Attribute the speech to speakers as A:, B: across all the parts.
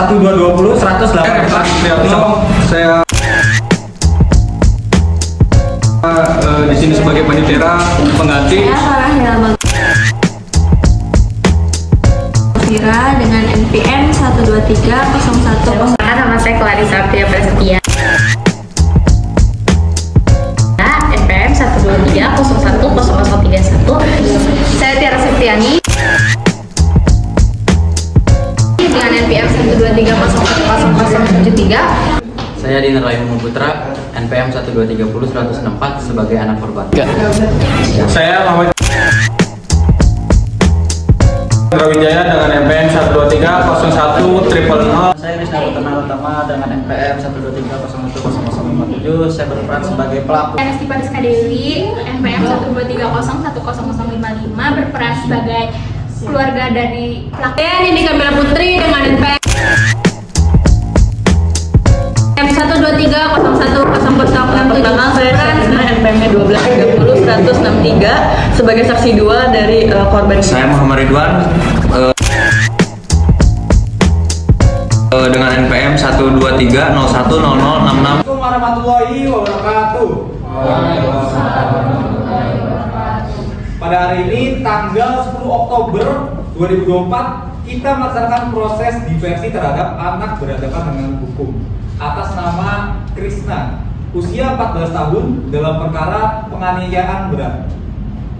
A: 1220 108.
B: Saya di sini sebagai panitia pengganti.
C: Saya Farah Hilal Magfira dengan NPM 12301.
D: Nama saya Clarissa Pia Prasetya. NPM 123010031.
C: Saya Tiara Septiani dengan NPM 123010073.
E: Saya Dinar Layung Putra, NPM 1230164 sebagai anak korban.
B: Saya Muhammad Wijaya dengan NPM 1230100.
E: Saya Krisna Utama dengan NPM 123011047. Saya berperan sebagai pelaku.
D: Saya Nesti Pariska Dewi, NPM 123011055 berperan sebagai keluarga dari pelaku.
C: Saya Nindi Kamila Putri dengan NPM 123010067.
F: Saya NPM-nya 1230163 sebagai saksi 2 dari korban.
B: Saya Muhammad Ridwan dengan NPM 123010066.
A: Assalamualaikum warahmatullahi wabarakatuh. Pada hari ini tanggal 10 Oktober 2024 kita melaksanakan proses diversi terhadap anak berhadapan dengan hukum atas nama Krisna, usia 14 tahun dalam perkara penganiayaan berat.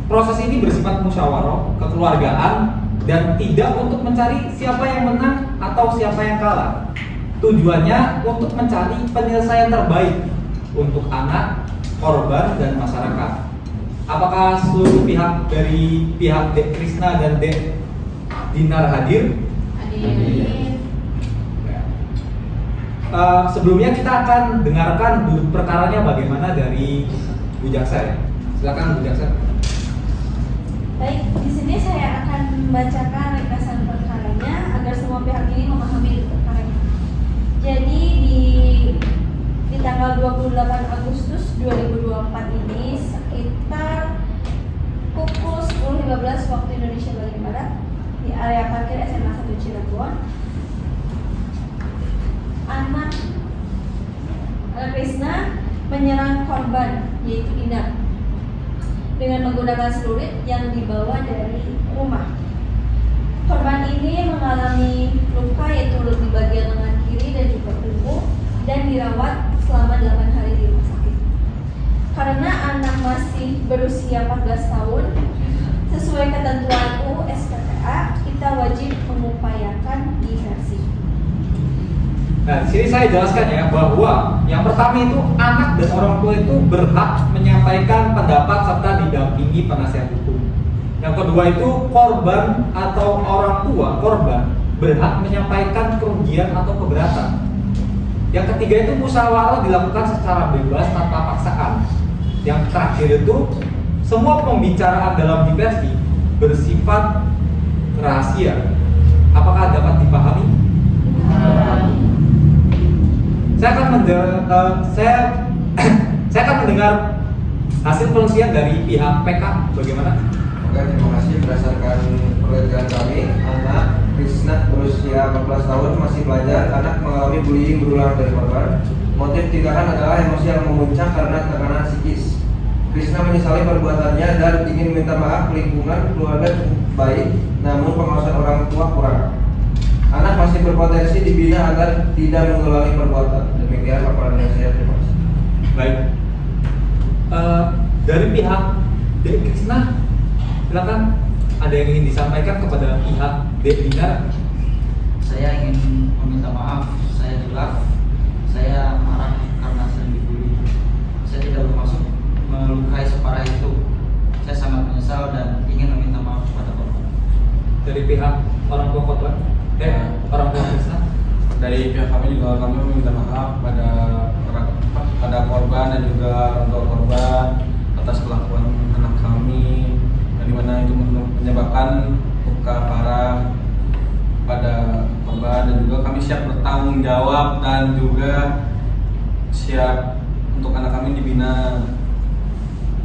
A: Proses ini bersifat musyawarah, kekeluargaan, dan tidak untuk mencari siapa yang menang atau siapa yang kalah. Tujuannya untuk mencari penyelesaian terbaik untuk anak, korban, dan masyarakat. Apakah seluruh pihak dari pihak Dek Krisna dan Dek Dinar hadir? Sebelumnya kita akan dengarkan duduk perkaranya bagaimana dari Bu Jaksa ya. Silakan Bu Jaksa.
C: Baik, di sini saya akan membacakan ringkasan perkaranya agar semua pihak ini memahami duduk perkaranya. Jadi di tanggal 28 Agustus 2024 ini sekitar pukul 10.15 waktu Indonesia bagian barat di area parkir SMA 1 Cirebon, anak Krisna menyerang korban yaitu Dinar dengan menggunakan celurit yang dibawa dari rumah. Korban ini mengalami luka yaitu di bagian lengan kiri dan juga punggung dan dirawat selama 8 hari di rumah sakit. Karena anak masih berusia 14 tahun, sesuai ketentuan UU SPPA, kita wajib mengupayakan diversi.
A: Nah, di sini saya jelaskan ya bahwa yang pertama itu anak dan orang tua itu berhak menyampaikan pendapat serta didampingi penasihat hukum. Yang kedua itu korban atau orang tua korban berhak menyampaikan kerugian atau keberatan. Yang ketiga itu musyawarah dilakukan secara bebas tanpa paksaan. Yang terakhir itu semua pembicaraan dalam diversi bersifat rahasia. Apakah dapat dipahami? Saya akan mendengar hasil penelitian dari pihak PK. Bagaimana?
G: Oke, terima kasih. Berdasarkan penelitian kami, anak Krisna berusia 14 tahun masih pelajar. Anak mengalami bullying berulang dari korban. Motif tindakan adalah emosi yang memuncak karena tekanan psikis. Krisna menyesali perbuatannya dan ingin minta maaf. Lingkungan keluarga cukup baik, namun pengawasan orang tua kurang. Anak masih berpotensi dibina agar tidak mengulangi perbuatan. Demikian paparan dari saya. Terima kasih.
A: Baik. Dari pihak Dek Krisna, silakan ada yang ingin disampaikan kepada pihak Dek Dinar.
E: Saya ingin meminta maaf. Saya hilaf. Saya marah karena sering dibully. Saya tidak bermaksud melukai separah itu. Saya sangat menyesal dan ingin meminta maaf kepada korban.
A: Dari pihak orang tua korban, orang tua Krisna.
B: Dari pihak kami juga kami meminta maaf pada korban dan juga orang tua korban atas kelakuan anak kami, yang dimana itu menyebabkan luka parah pada korban, dan juga kami siap bertanggung jawab dan juga siap untuk anak kami dibina.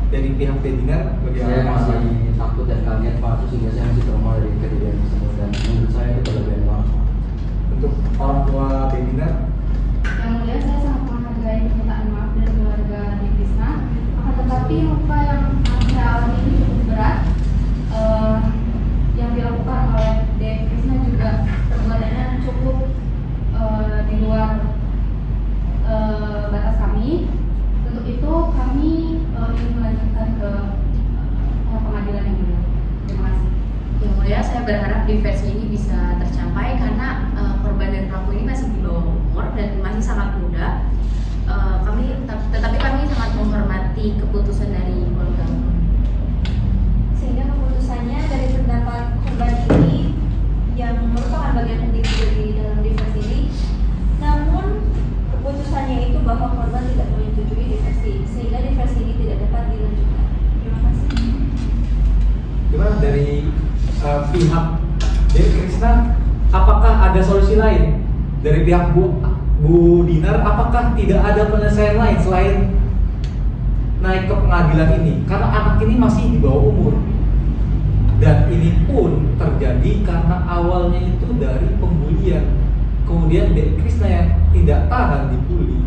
A: Dari pihak Dinar,
E: Saya
A: bagaimana?
E: masih takut dan kaget Pak, sehingga saya masih trauma dari kejadian tersebut, dan menurut saya itu berlebihan banget.
A: untuk orang tua Beginner.
H: Yang mulia, saya sangat menghargai permintaan maaf dari keluarga di Krisna. Akan tetapi luka yang saya alami ini cukup berat. Yang dilakukan oleh Dek Krisna juga perbuatannya cukup di luar batas kami. Untuk itu kami ingin melanjutkan ke pengadilan yang mulia. Terima kasih.
D: Yang mulia, saya berharap diversi ini bisa tercapai karena korban dan pelaku ini masih di bawah umur dan masih sangat muda. Tetapi kami sangat menghormati keputusan dari keluarga.
C: Sehingga keputusannya dari pendapat korban ini yang merupakan bagian penting dari dalam diversi ini, namun keputusannya itu bahwa korban tidak menyetujui diversi, sehingga diversi ini tidak dapat dilanjutkan. Terima kasih.
A: Gimana dari pihak Dek Krisna, apakah ada solusi lain dari pihak Bu Dinar? Apakah tidak ada penyelesaian lain selain naik ke pengadilan ini? Karena anak ini masih di bawah umur, dan ini pun terjadi karena awalnya itu dari pembulian. Kemudian Dek Krisna yang tidak tahan dibully,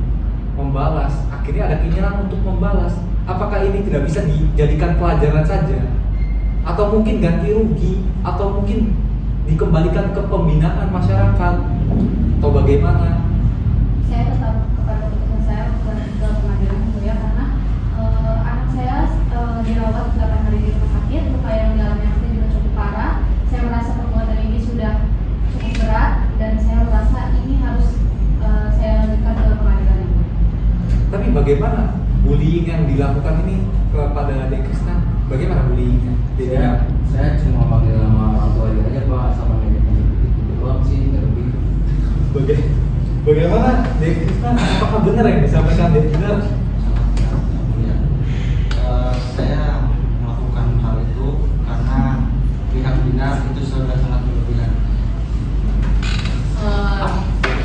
A: membalas, akhirnya ada keinginan untuk membalas. Apakah ini tidak bisa dijadikan pelajaran saja? Atau mungkin ganti rugi, atau mungkin dikembalikan ke pembinaan masyarakat, atau bagaimana?
H: Saya tetap kepada keputusan saya ke pengadilan yang mulia karena anak saya dirawat 8 hari di rumah sakit. Luka yang dialami anaknya juga cukup parah. Saya merasa perbuatan ini sudah cukup berat dan saya merasa ini harus saya lanjutkan ke pengadilan yang mulia.
A: Tapi bagaimana bullying yang dilakukan ini kepada Dek Krisna? Bagaimana bullyingnya?
I: Saya cuma panggil nama orang tua dia aja Pak, sama nenek itu doang sih, nggak lebih.
A: Bagaimana Dek Krisna? Apakah benar yang disampaikan Dek Dinar?
E: Saya melakukan hal itu karena pihak dinas itu sudah sangat berlebihan.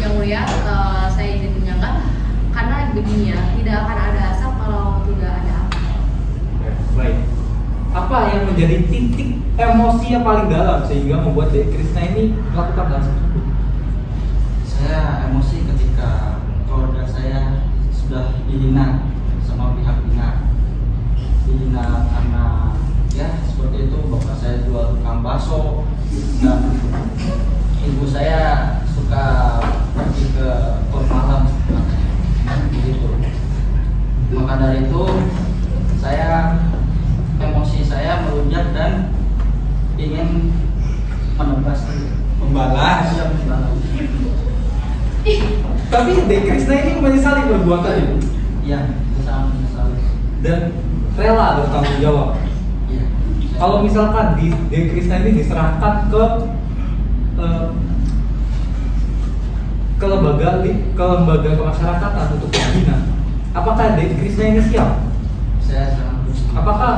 D: Yang mulia, saya izin menyangka karena begini ya, tidak akan ada asap kalau tidak ada api.
A: Baik. Apa yang menjadi titik emosi yang paling dalam sehingga membuat Dek Krisna ini melakukan hal tersebut?
E: Saya emosi ketika keluarga saya sudah dihina sama pihak dinas. Dihina karena ya seperti itu, bapak saya jual tukang bakso dan ibu saya suka pergi ke klub malam begitu. Maka dari itu emosi saya melunjak dan ingin membalas.
B: Membalas.
A: Tapi Dek Krisna ini menyesali perbuatannya
E: Iya, sangat menyesali.
A: dan rela bertanggung jawab.
E: Iya.
A: Kalau misalkan Dek Krisna ini diserahkan ke lembaga kemasyarakatan untuk pembina, apakah Dek Krisna ini siap?
E: Saya sangat bersetuju.
A: Apakah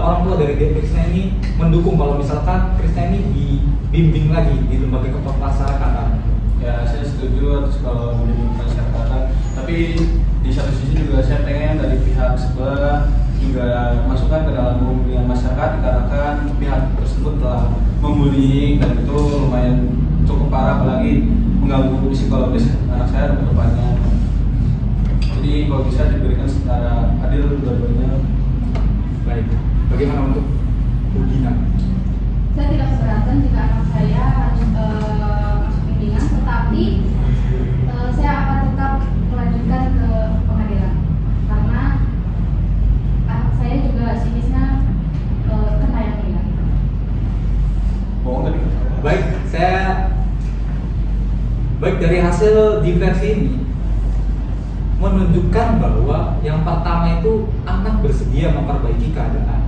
A: orang tua dari Dek Krisna ini mendukung kalau misalkan Krisna ini dibimbing lagi di lembaga kemasyarakatan?
B: Ya, saya setuju atas kalau menjadi masyarakatan. Tapi di satu sisi juga saya pengen dari pihak sebelah juga masukkan ke dalam pembimbingan masyarakat dikarenakan pihak tersebut telah membuli dan itu lumayan cukup parah, apalagi mengganggu psikologis anak saya ke depannya. Jadi kalau bisa diberikan secara adil dua-duanya.
A: Baik. Bagaimana untuk Bu Dina?
H: Saya tidak keberatan jika anak saya harus masuk bimbingan, tetapi saya akan tetap melanjutkan ke pengadilan karena anak saya juga sinisnya kena yang ringan.
B: Bohong tadi.
A: Baik, dari hasil diversi ini menunjukkan bahwa yang pertama itu anak bersedia memperbaiki keadaan.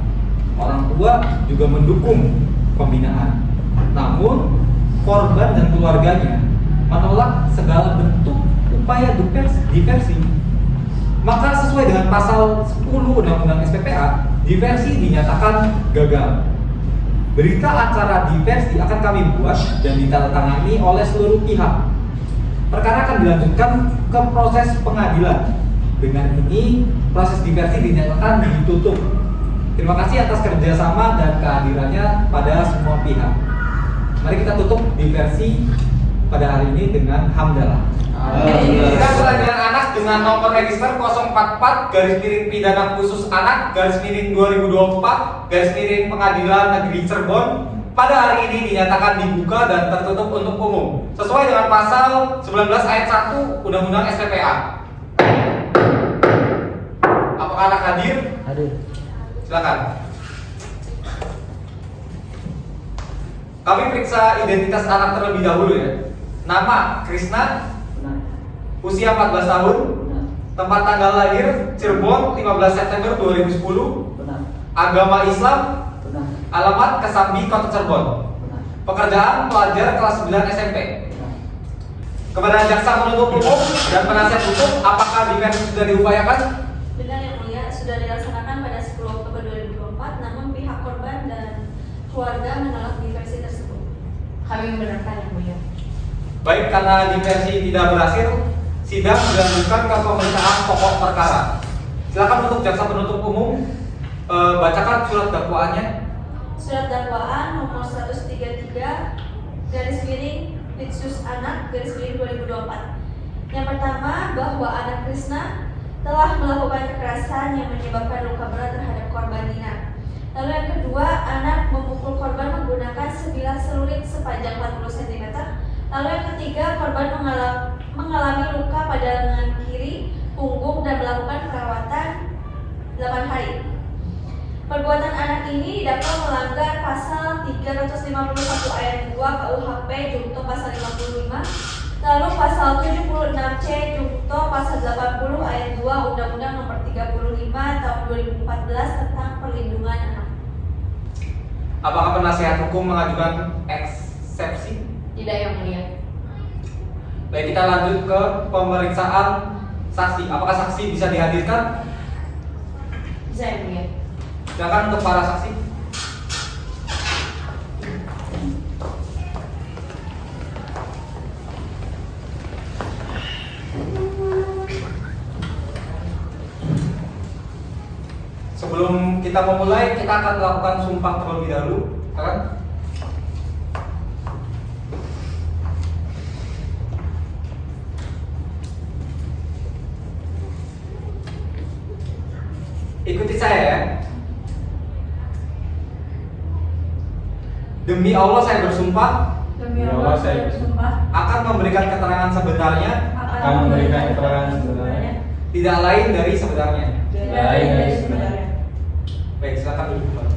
A: Orang tua juga mendukung pembinaan. Namun korban dan keluarganya menolak segala bentuk upaya diversi. Maka sesuai dengan pasal 10 Undang-Undang SPPA, diversi dinyatakan gagal. Berita acara diversi akan kami buat dan ditandatangani oleh seluruh pihak. Perkara akan dilanjutkan ke proses pengadilan. Dengan ini, proses diversi dinyatakan ditutup. Terima kasih atas kerjasama dan kehadirannya pada semua pihak. Mari kita tutup diversi pada hari ini dengan hamdalah. Kita mulai dengan anak dengan nomor register 044 Pengadilan Negeri Cirebon pada hari ini dinyatakan dibuka dan tertutup untuk umum sesuai dengan pasal 19 ayat 1 Undang-Undang SPPA. Apakah anak hadir?
E: Hadir.
A: Silakan. Kami periksa identitas anak terlebih dahulu ya. Nama Krisna,
E: Benar.
A: usia 14 tahun,
E: Benar.
A: tempat tanggal lahir Cirebon 15 September 2010,
E: Benar.
A: agama Islam,
E: Benar.
A: alamat Kesambi, Kota Cirebon,
E: Benar.
A: pekerjaan pelajar kelas 9 SMP.
E: Benar.
A: Kepada jaksa penuntut umum dan penasihat hukum, apakah diversi sudah diupayakan?
C: Benar yang mulia, sudah dilaksanakan pada 10 Oktober 2024, namun pihak korban dan keluarga menolak diversi tersebut.
D: Kami membenarkan yang mulia.
A: Baik, karena diversi tidak berhasil, sidang dilanjutkan ke pemeriksaan pokok perkara. Silakan untuk jaksa penuntut umum bacakan surat dakwaannya.
C: Surat dakwaan nomor 133 garis miring Litsus Anak garis miring 2024. Yang pertama, bahwa anak Krisna telah melakukan kekerasan yang menyebabkan luka berat terhadap korban Nina. Lalu yang kedua, anak memukul korban menggunakan sebilah celurit sepanjang 40 cm. Lalu yang ketiga, korban mengalami luka pada lengan kiri, punggung, dan melakukan perawatan 8 hari. Perbuatan anak ini dapat melanggar pasal 351 ayat 2 KUHP Jungto pasal 55, lalu pasal 76C Jungto pasal 80 ayat 2 Undang-Undang Nomor 35 Tahun 2014 tentang Perlindungan Anak.
A: Apakah penasihat hukum mengajukan eksepsi?
D: Tidak yang mulia.
A: Baik, kita lanjut ke pemeriksaan saksi. Apakah saksi bisa dihadirkan?
D: Bisa yang mulia.
A: Silakan untuk para saksi. Sebelum kita memulai, kita akan melakukan sumpah terlebih dahulu. Silakan. Ikuti saya ya. Demi Allah saya bersumpah
C: Demi
B: Allah, saya
C: bersumpah
A: akan memberikan keterangan sebenarnya,
B: akan memberikan keterangan sebenarnya,
A: tidak lain dari sebenarnya.
B: lain dari sebenarnya.
A: Baik, silakan duduk kembali.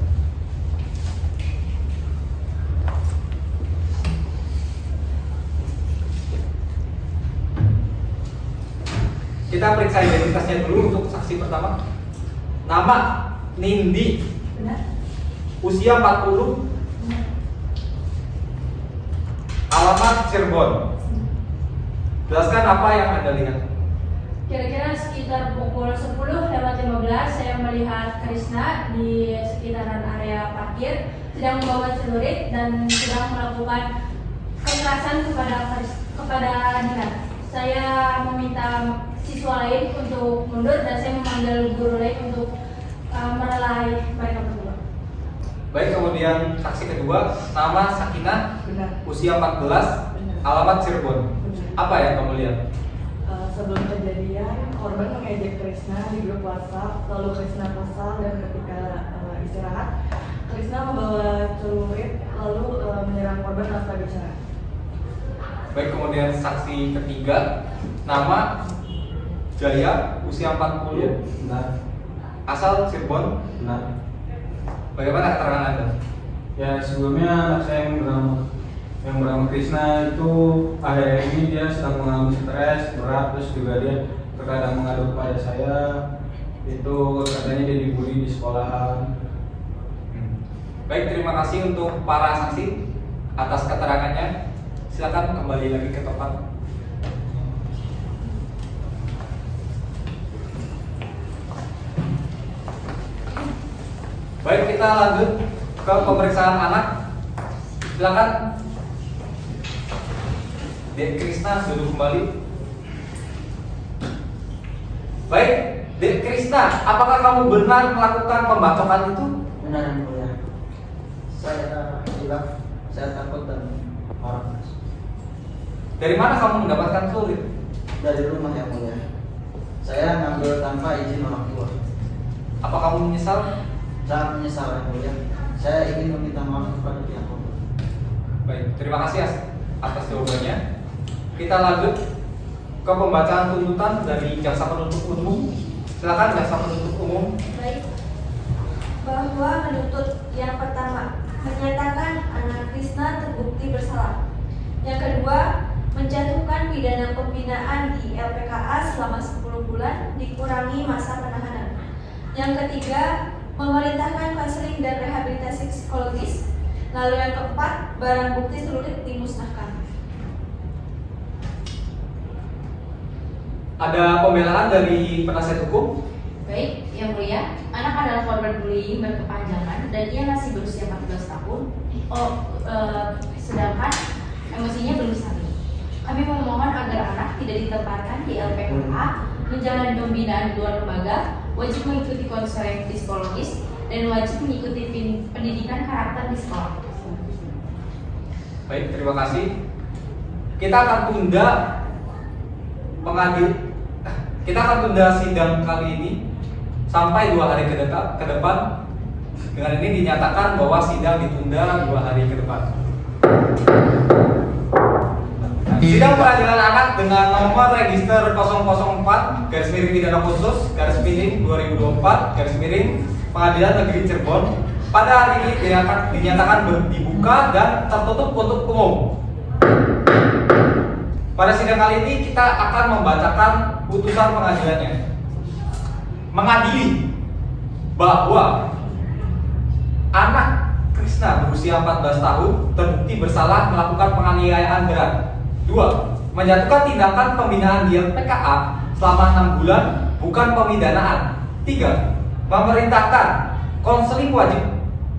A: Kita periksa identitasnya dulu untuk saksi pertama. Nama Nindi,
C: Benar?
A: usia 40, alamat Cirebon. Jelaskan apa yang Anda lihat.
H: Kira-kira sekitar pukul 10:15 saya melihat Krisna di sekitaran area parkir sedang membawa celurit dan sedang melakukan kekerasan kepada Nina. Saya meminta siswa lain untuk mundur dan saya memanggil guru lain untuk merelai mereka berdua.
A: Baik, kemudian saksi kedua, nama Sakinah,
F: Benar.
A: usia 14,
F: Benar.
A: alamat Cirebon.
F: Benar.
A: Apa yang kamu lihat?
F: Sebelum kejadian, korban mengejek Krisna di grup WhatsApp, lalu Krisna kesal dan ketika istirahat, Krisna membawa celurit lalu menyerang korban tanpa bicara.
A: Baik, kemudian saksi ketiga, nama Jaya, usia 40,
B: Benar.
A: asal Cirebon.
B: Benar.
A: Bagaimana keterangan Anda?
B: Ya, sebelumnya anak saya yang bernama Krisna itu akhir-akhir ini dia sedang mengalami stres berat, terus juga dia terkadang mengadu kepada saya. Itu katanya dia dibully di sekolahan.
A: Baik, terima kasih untuk para saksi atas keterangannya. Silakan kembali lagi ke tempat. Baik, kita lanjut ke pemeriksaan anak. Silakan. Dek Krisna duduk kembali. Baik, Dek Krisna, apakah kamu benar melakukan pembacokan itu?
E: Benar yang mulia. Saya hilaf, saya takut dan marah.
A: Dari mana kamu mendapatkan celurit?
E: Dari rumah yang mulia. Saya ngambil tanpa izin orang tua.
A: Apa kamu menyesal?
E: Sangat menyesal yang mulia. Saya ingin meminta maaf kepada pihak korban.
A: Baik, terima kasih atas jawabannya. Kita lanjut ke pembacaan tuntutan dari jaksa penuntut umum. Silakan jaksa penuntut umum.
C: Baik, bahwa menuntut yang pertama menyatakan anak Krisna terbukti bersalah. Yang kedua, menjatuhkan pidana pembinaan di LPKA selama 10 bulan dikurangi masa penahanan. Yang ketiga, memerintahkan konseling dan rehabilitasi psikologis. Lalu yang keempat, barang bukti celurit dimusnahkan.
A: Ada pembelaan dari penasihat hukum.
D: Baik, yang mulia, anak adalah korban bullying berkepanjangan dan ia masih berusia 14 tahun. Sedangkan emosinya belum stabil. Kami memohon agar anak tidak ditempatkan di LPKA, menjalani pembinaan di luar lembaga, wajib mengikuti konseling psikologis, dan wajib mengikuti pendidikan karakter di sekolah.
A: Baik, terima kasih. Kita akan tunda sidang kali ini sampai 2 hari ke depan. Dengan ini dinyatakan bahwa sidang ditunda 2 hari ke depan. Sidang peradilan anak dengan nomor register 004/pidana khusus/2024 Pengadilan Negeri Cirebon pada hari ini dinyatakan dibuka dan tertutup untuk umum. Pada sidang kali ini kita akan membacakan putusan pengadilannya. Mengadili bahwa anak Krisna berusia 14 tahun terbukti bersalah melakukan penganiayaan berat. 2. Menjatuhkan tindakan pembinaan di LPKA selama 6 bulan bukan pemidanaan. 3. Memerintahkan konseling wajib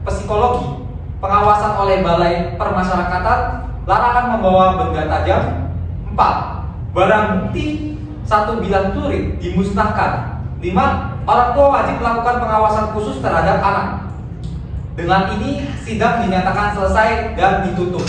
A: psikologi, pengawasan oleh Balai Permasyarakatan, larangan membawa benda tajam. 4. Barang bukti 1 bilah celurit dimusnahkan. 5. Orang tua wajib melakukan pengawasan khusus terhadap anak. Dengan ini sidang dinyatakan selesai dan ditutup.